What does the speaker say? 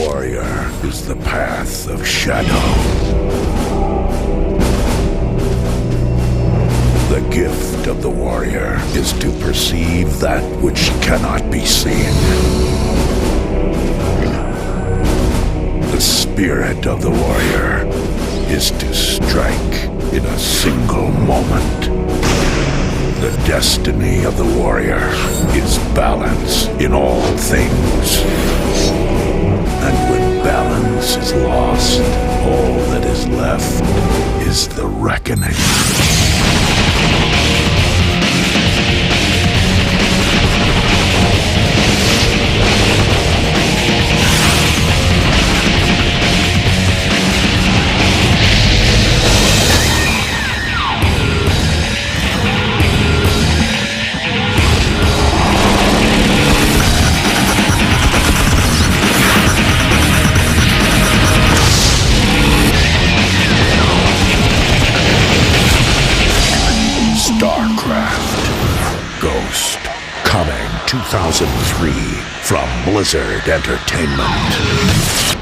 warrior is the path of shadow. The gift of the warrior is to perceive that which cannot be seen. The spirit of the warrior is to strike in a single moment. The destiny of the warrior is balance in all things. And when balance is lost, all that is left is the reckoning. Ghost, coming 2003 from Blizzard Entertainment.